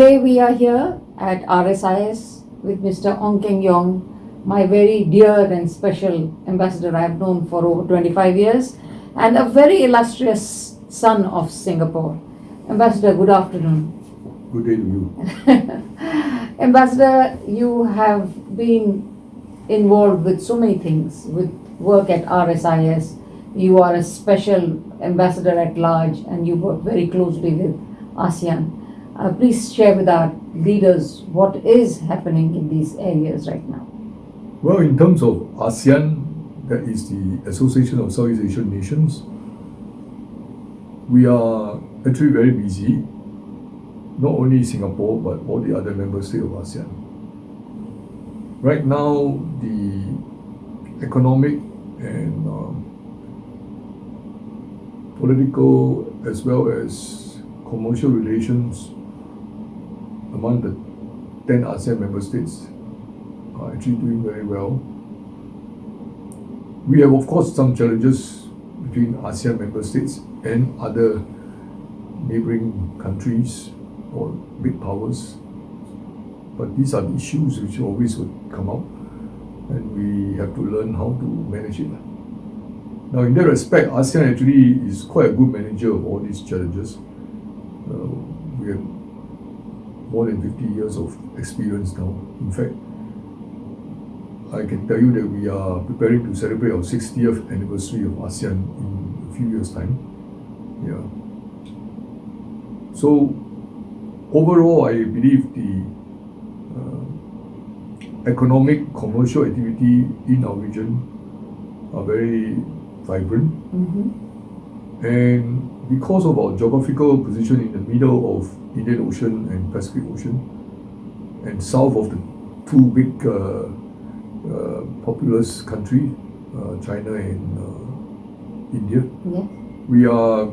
Today we are here at RSIS with Mr. Ong Keng Yong, my very dear and special ambassador I have known for over 25 years, and a very illustrious son of Singapore. Ambassador, good afternoon. Good day to you. Ambassador, you have been involved with so many things, with work at RSIS. You are a special ambassador at large and you work very closely with ASEAN. Please share with our leaders what is happening in these areas right now. Well, in terms of ASEAN, that is the Association of Southeast Asian Nations, we are actually very busy, not only Singapore but all the other member states of ASEAN. Right now, the economic and political as well as commercial relations among the 10 ASEAN member states are actually doing very well. We have, of course, some challenges between ASEAN member states and other neighboring countries or big powers, but these are the issues which always would come up, and we have to learn how to manage it. Now, in that respect, ASEAN actually is quite a good manager of all these challenges. We have more than 50 years of experience now. In fact, I can tell you that we are preparing to celebrate our 60th anniversary of ASEAN in a few years' time. Yeah. So, overall, I believe the economic, commercial activity in our region are very vibrant. And because of our geographical position in the middle of Indian Ocean and Pacific Ocean, and south of the two big populous countries, China and India, we are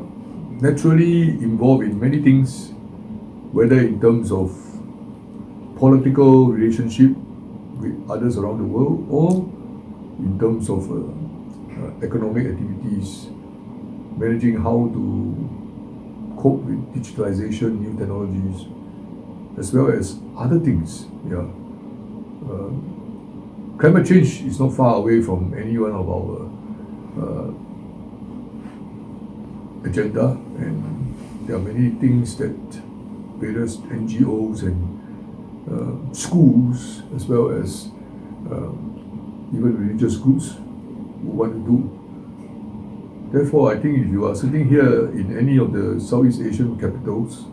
naturally involved in many things, whether in terms of political relationship with others around the world or in terms of economic activities, managing how to cope with digitalization, new technologies, as well as other things. Climate change is not far away from any one of our agenda, and there are many things that various NGOs and schools, as well as even religious groups, want to do. Therefore, I think if you are sitting here in any of the Southeast Asian capitals,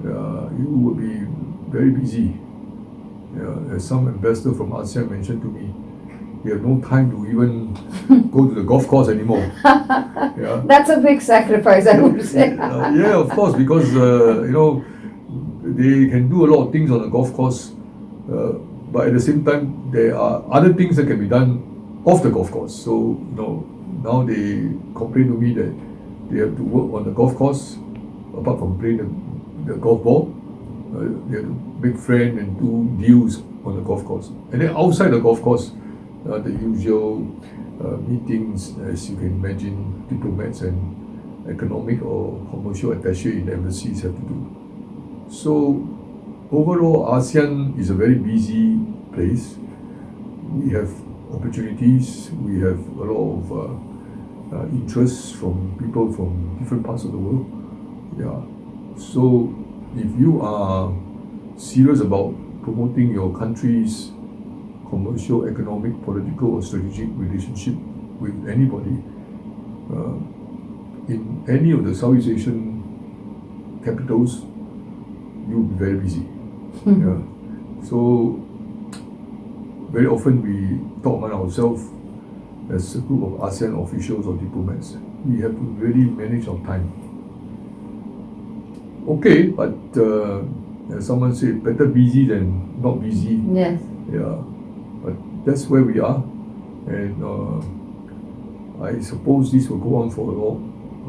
you will be very busy. As some ambassador from ASEAN mentioned to me, we have no time to even go to the golf course anymore. That's a big sacrifice, I would say. Yeah, of course, because they can do a lot of things on the golf course, but at the same time, there are other things that can be done off the golf course. So, now they complain to me that they have to work on the golf course, apart from playing the golf ball. They have to make friends and do deals on the golf course. And then outside the golf course, the usual meetings, as you can imagine, diplomats and economic or commercial attaché in the embassies have to do. So overall, ASEAN is a very busy place. We have opportunities, we have a lot of interests from people from different parts of the world. So if you are serious about promoting your country's commercial, economic, political or strategic relationship with anybody in any of the Southeast Asian capitals, you'll be very busy. So very often we talk among ourselves as a group of ASEAN officials or diplomats. We have to really manage our time. Okay, but as someone said, better busy than not busy. Yes. But that's where we are, and I suppose this will go on for a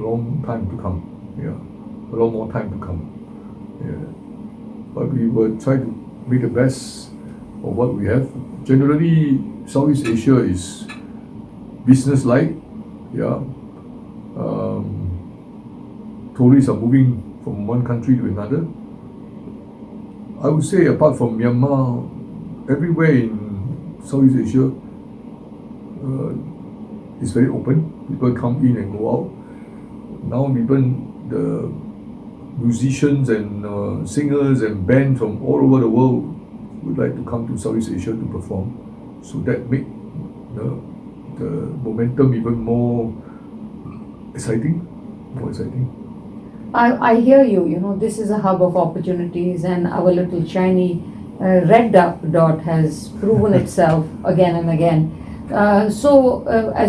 long time to come. A lot more time to come. But we will try to make the best of what we have. Generally, Southeast Asia is business-like. Tourists are moving from one country to another. I would say apart from Myanmar, everywhere in Southeast Asia is very open. People come in and go out. Now even the musicians and singers and bands from all over the world would like to come to Southeast Asia to perform. So that make the momentum even more exciting. I hear you. You know, this is a hub of opportunities, and our little shiny red dot has proven itself again and again. As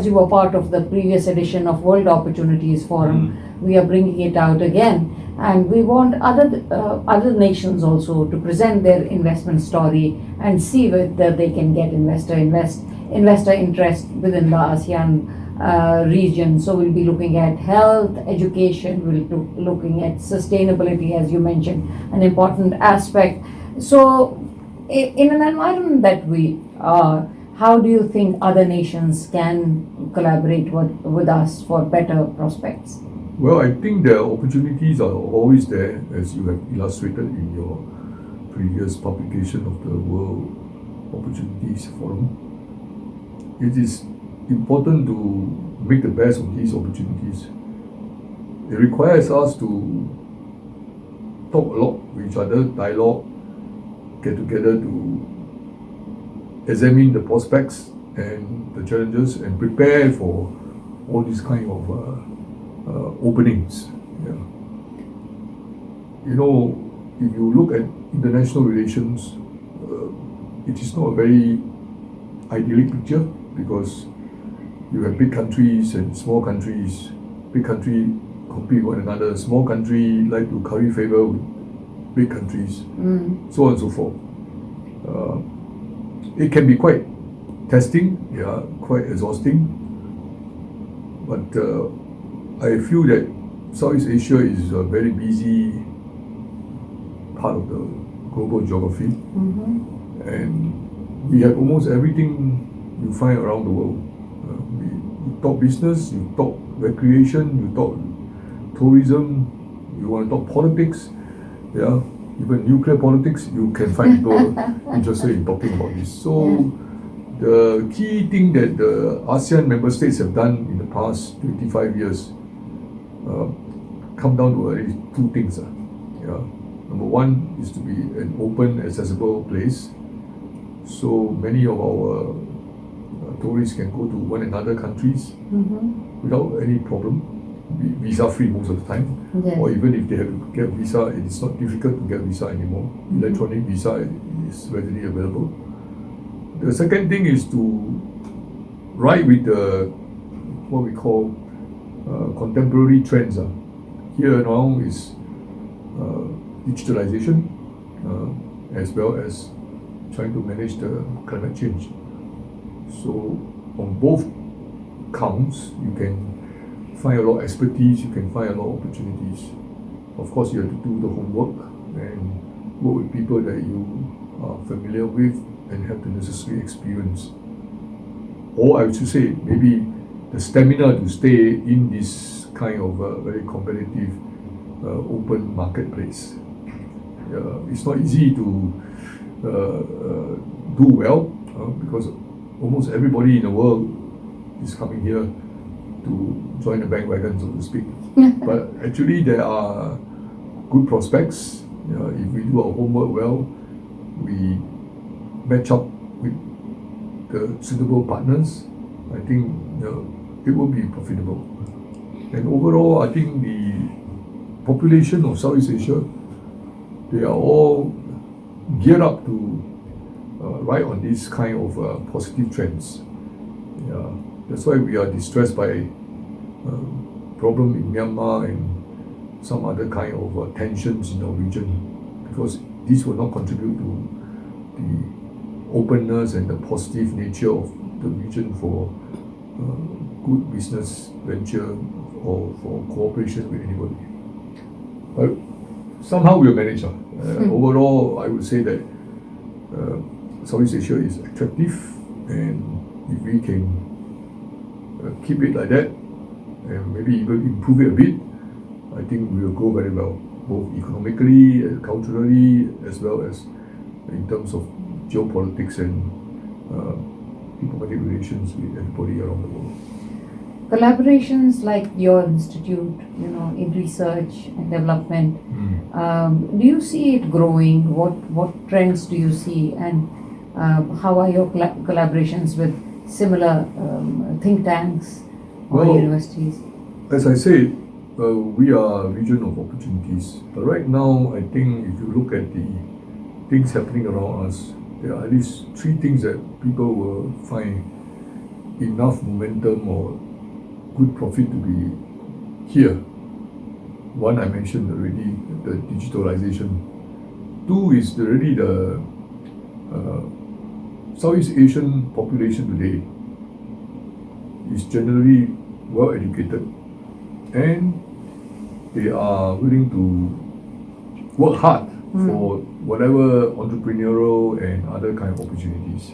you were part of the previous edition of World Opportunities Forum, we are bringing it out again, and we want other nations also to present their investment story and see whether they can get investor interest within the ASEAN region. So we'll be looking at health, education, we'll be looking at sustainability, as you mentioned, an important aspect. So in an environment that we are, how do you think other nations can collaborate with us for better prospects? Well, I think the opportunities are always there, as you have illustrated in your previous publication of the World Opportunities Forum. It is important to make the best of these opportunities. It requires us to talk a lot with each other, dialogue, get together to examine the prospects and the challenges and prepare for all these kind of openings. Yeah. You know, if you look at international relations, it is not a very idyllic picture, because you have big countries and small countries. Big country compete with one another. Small country like to curry favor with big countries, so on and so forth. It can be quite testing, quite exhausting. But I feel that Southeast Asia is a very busy part of the global geography, and we have almost everything you find around the world. You talk business, you talk recreation, you talk tourism, you want to talk politics, even nuclear politics, you can find people interested in talking about this. So the key thing that the ASEAN member states have done in the past 25 years come down to only two things. Number one is to be an open, accessible place. So many of our tourists can go to one another countries without any problem, visa-free most of the time. Yes. Or even if they have to get visa, it is not difficult to get visa anymore. Electronic visa is readily available. The second thing is to ride with the what we call contemporary trends. Here now is digitalization, as well as trying to manage the climate change. So on both counts, you can find a lot of expertise, you can find a lot of opportunities. Of course, you have to do the homework and work with people that you are familiar with and have the necessary experience. Or I should say, maybe the stamina to stay in this kind of very competitive open marketplace. It's not easy to do well because almost everybody in the world is coming here to join the bandwagon, so to speak. But actually, there are good prospects. If we do our homework well, we match up with the suitable partners, I think it will be profitable. And overall, I think the population of Southeast Asia, they are all geared up to ride on these kind of positive trends. That's why we are distressed by problem in Myanmar and some other kind of tensions in our region, because this will not contribute to the openness and the positive nature of the region for good business venture or for cooperation with anybody. But somehow we'll manage. Overall, I would say that Southeast Asia is attractive, and if we can keep it like that and maybe even improve it a bit, I think we will go very well. both economically, culturally, as well as in terms of geopolitics and diplomatic relations with everybody around the world. Collaborations like your institute, in research and development, do you see it growing? What trends do you see, and how are your collaborations with similar think tanks or universities? As I said, we are a region of opportunities. But right now, I think if you look at the things happening around us, there are at least three things that people will find enough momentum or good profit to be here. One I mentioned already, the digitalization. Two is already the Southeast Asian population today is generally well educated, and they are willing to work hard for whatever entrepreneurial and other kind of opportunities.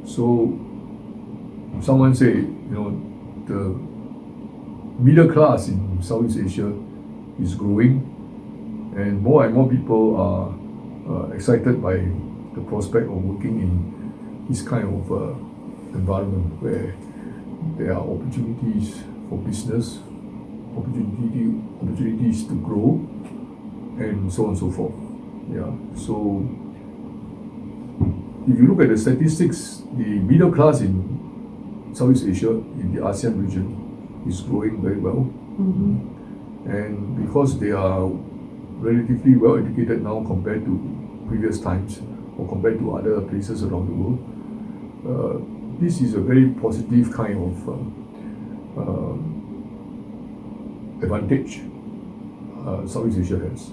So someone say, the middle class in Southeast Asia is growing, and more people are excited by the prospect of working in this kind of environment where there are opportunities for business, opportunities to grow, and so on and so forth. Yeah. So if you look at the statistics, the middle class in Southeast Asia, in the ASEAN region, is growing very well. And because they are relatively well educated now compared to previous times or compared to other places around the world, this is a very positive kind of advantage Southeast Asia has.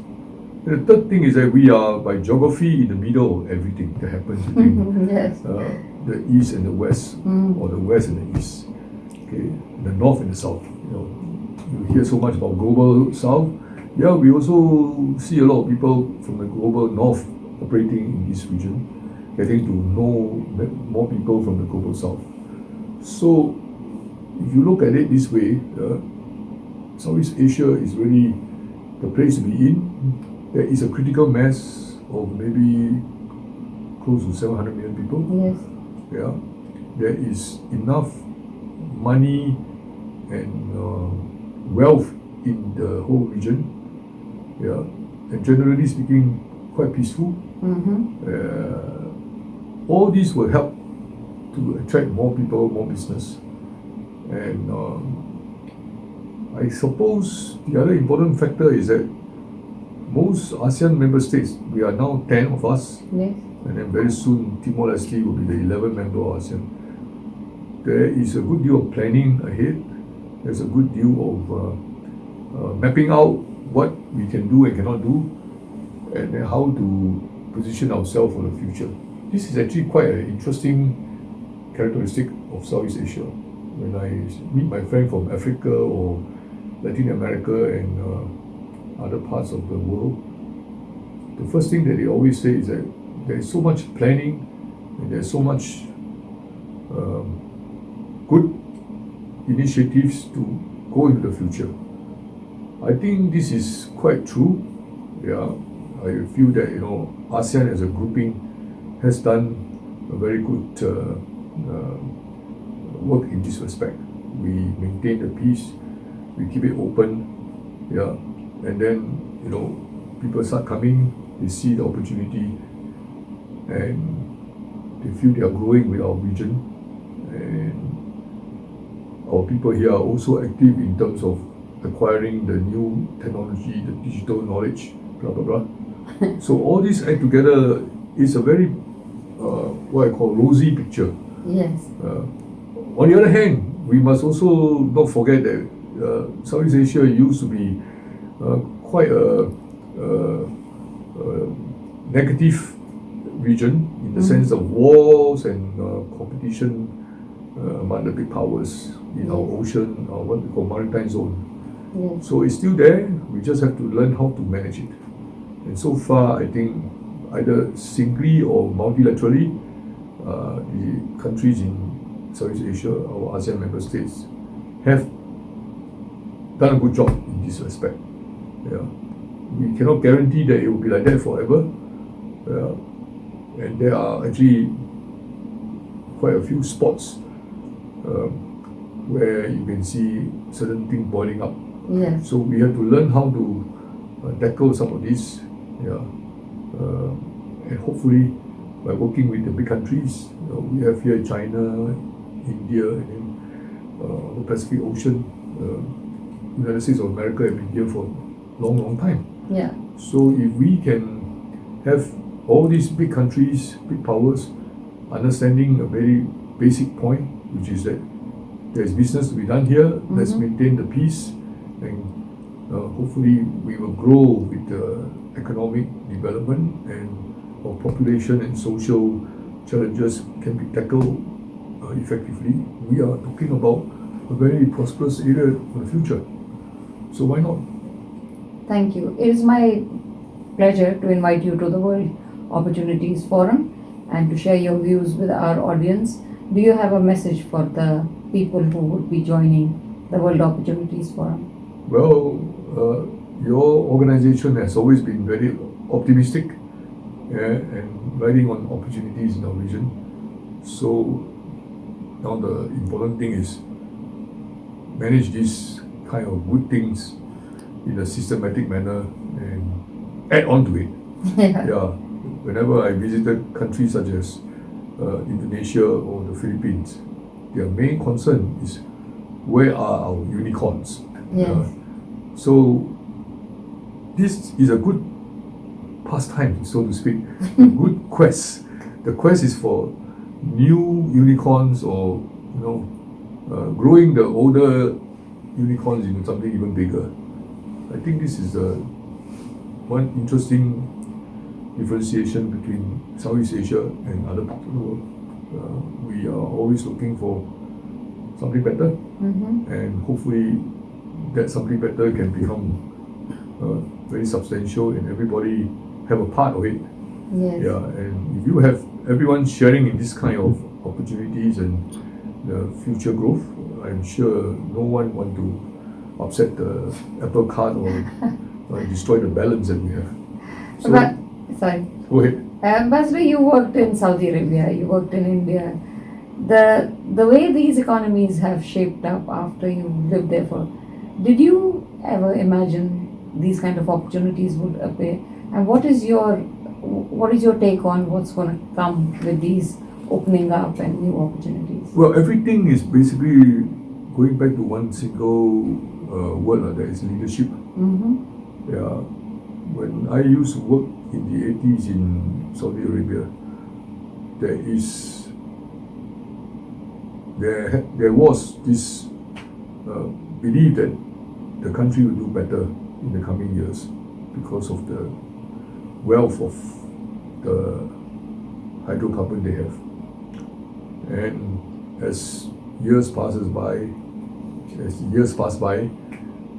And the third thing is that we are, by geography, in the middle of everything that happens between Yes. the east and the west, or the west and the east, okay, the north and the south. You hear so much about global south. Yeah, we also see a lot of people from the global north operating in this region, getting to know more people from the global south. So if you look at it this way, Southeast Asia is really the place to be in. There is a critical mass of maybe close to 700 million people. Yes. Yeah, there is enough money and wealth in the whole region. Yeah, and generally speaking, quite peaceful. All these will help to attract more people, more business, and I suppose the other important factor is that most ASEAN member states, we are now 10 of us, Yes. and then very soon Timor-Leste will be the 11th member of ASEAN. There is a good deal of planning ahead. There's a good deal of mapping out what we can do and cannot do, and then how to position ourselves for the future. This is actually quite an interesting characteristic of Southeast Asia. When I meet my friend from Africa or Latin America and other parts of the world, the first thing that they always say is that there is so much planning and there's so much good initiatives to go into the future. I think this is quite true. Yeah, I feel that ASEAN as a grouping has done a very good work in this respect. We maintain the peace, we keep it open, yeah, and then people start coming, they see the opportunity, and they feel they are growing with our region, and our people here are also active in terms of acquiring the new technology, the digital knowledge, blah blah blah. So all this add together is a very what I call rosy picture. Yes. On the other hand, we must also not forget that Southeast Asia used to be quite a negative region in the sense of wars and competition among the big powers in our ocean, what we call maritime zone. Yes. So it's still there, we just have to learn how to manage it. And so far, I think either singly or multilaterally, the countries in Southeast Asia, our ASEAN member states, have done a good job in this respect. Yeah. we cannot guarantee that it will be like that forever. And there are actually quite a few spots where you can see certain things boiling up. Yes. So we have to learn how to tackle some of this, and hopefully by working with the big countries, we have here China, India, and then the Pacific Ocean. United States of America have been here for a long time. Yeah. So if we can have all these big countries, big powers, understanding a very basic point, which is that there is business to be done here, let's maintain the peace, and hopefully we will grow with the economic development, and our population and social challenges can be tackled effectively. We are talking about a very prosperous area for the future. So why not? Thank you. It is my pleasure to invite you to the World Opportunities Forum and to share your views with our audience. Do you have a message for the people who would be joining the World Opportunities Forum? Well, your organization has always been very optimistic, and riding on opportunities in our region. So now the important thing is manage these kind of good things in a systematic manner and add on to it. Yeah. Whenever I visited countries such as Indonesia or the Philippines, their main concern is where are our unicorns? Yes. So this is a good pastime, so to speak, a good quest. The quest is for new unicorns, or growing the older unicorns into something even bigger. I think this is one interesting differentiation between Southeast Asia and other parts of the world. We are always looking for something better, and hopefully that something better can become very substantial and everybody have a part of it. Yes. Yeah, and if you have everyone sharing in this kind of opportunities and the future growth, I'm sure no one want to upset the apple cart or destroy the balance that we have. So, Sorry. go ahead. Ambassador, you worked in Saudi Arabia, you worked in India. The way these economies have shaped up after you lived there for, did you ever imagine these kind of opportunities would appear? And what is your take on what's going to come with these opening up and new opportunities? Well, everything is basically going back to one single word, that is leadership. Yeah. When I used to work in the 80s in Saudi Arabia, there was this belief that the country will do better in the coming years because of the wealth of the hydrocarbon they have. And as years pass by,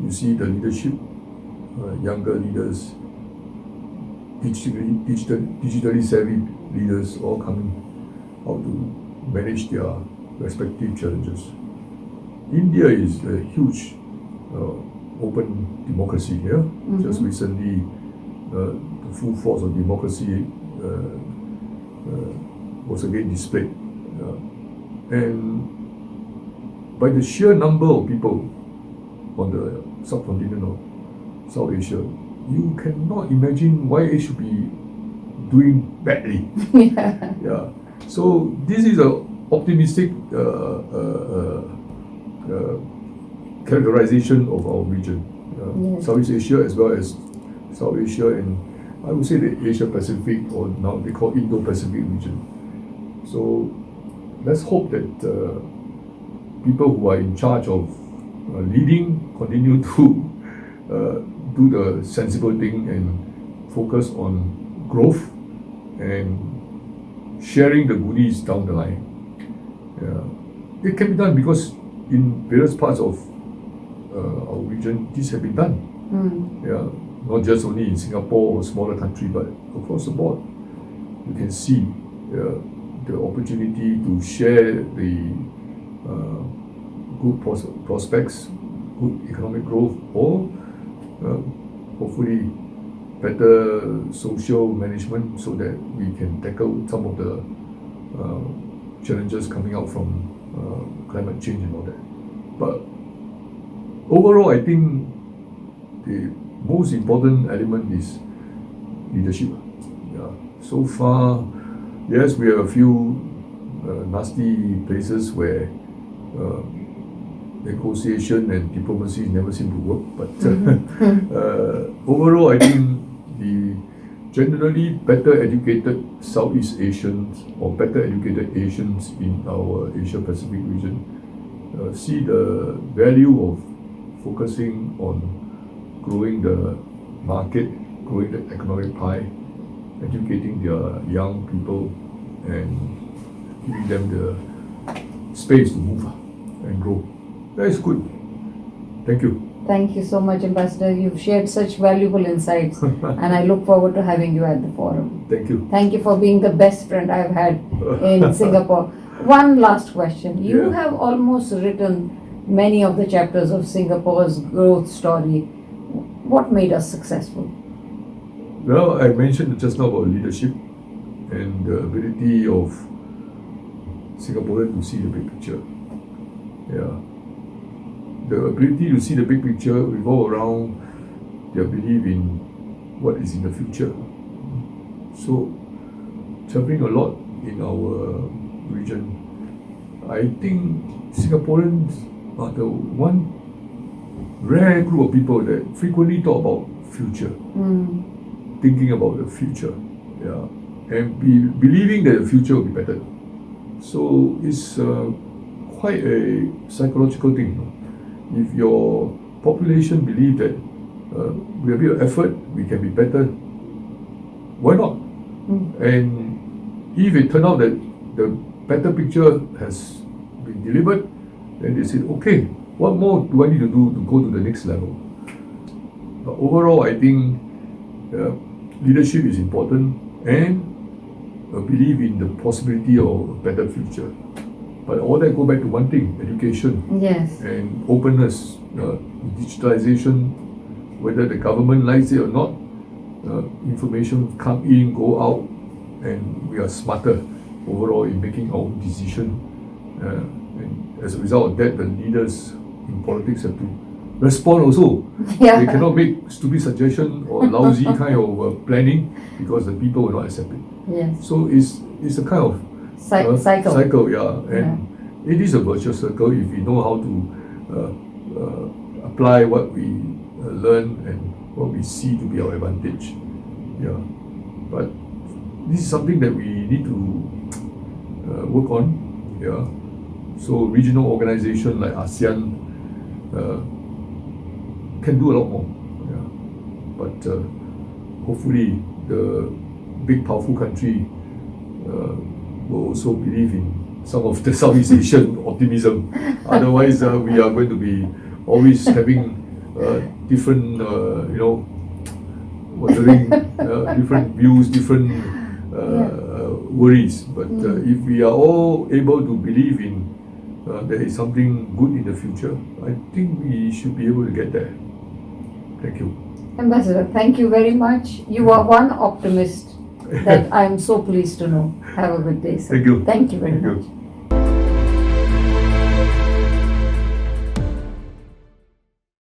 you see the leadership, younger leaders, digitally savvy leaders all coming out to manage their respective challenges. India is a huge open democracy here. Just recently, the full force of democracy was again displayed. And by the sheer number of people on the subcontinent of South Asia, you cannot imagine why it should be doing badly. Yeah. So this is a optimistic characterization of our region, Southeast Asia as well as South Asia, and I would say the Asia Pacific, or now they call Indo-Pacific region. So let's hope that people who are in charge of leading continue to do the sensible thing and focus on growth and sharing the goodies down the line. It can be done because in various parts of our region, this has been done. Not just only in Singapore or smaller country, but across the board. You can see the opportunity to share the good prospects, good economic growth, or hopefully better social management so that we can tackle some of the challenges coming out from climate change and all that. But overall, I think the most important element is leadership. Yeah. So far, yes, we have a few nasty places where negotiation and diplomacy never seem to work. But overall, I think the generally better educated Southeast Asians or better educated Asians in our Asia Pacific region see the value of focusing on growing the market, growing the economic pie, educating their young people and giving them the space to move and grow. That is good. Thank you. Thank you so much, Ambassador. You've shared such valuable insights, and I look forward to having you at the forum. Thank you. Thank you for being the best friend I've had in Singapore. One last question. You have almost written many of the chapters of Singapore's growth story. What made us successful? Well, I mentioned just now about leadership and the ability of Singaporeans to see the big picture. Yeah. The ability to see the big picture revolve around their belief in what is in the future. So, traveling a lot in our region, I think Singaporeans are the one rare group of people that frequently talk about future, thinking about the future, yeah, and believing that the future will be better. So it's quite a psychological thing. If your population believe that with a bit of effort we can be better, why not? And if it turns out that the better picture has been delivered, then they say, okay, what more do I need to do to go to the next level? But overall, I think leadership is important and a belief in the possibility of a better future. But all that go back to one thing: education. Yes. And openness, digitalization, whether the government likes it or not, information come in, go out, and we are smarter overall in making our own decision. And as a result of that, the leaders in politics have to respond also. Yeah. They cannot make stupid suggestion or lousy kind of planning because the people will not accept it. Yes. So it's a kind of cycle. Yeah, and it is a virtuous circle if we know how to apply what we learn and what we see to be our advantage. Yeah, but this is something that we need to work on. Yeah, so regional organization like ASEAN can do a lot more. Yeah, but hopefully the big powerful country will also believe in some of the Southeast Asian optimism. Otherwise, we are going to be always having different, wondering, different views, different worries. But if we are all able to believe in there is something good in the future, I think we should be able to get there. Thank you. Ambassador, thank you very much. You are one optimist that I am so pleased to know. Have a good day, sir. Thank you. Thank you very Thank much. you.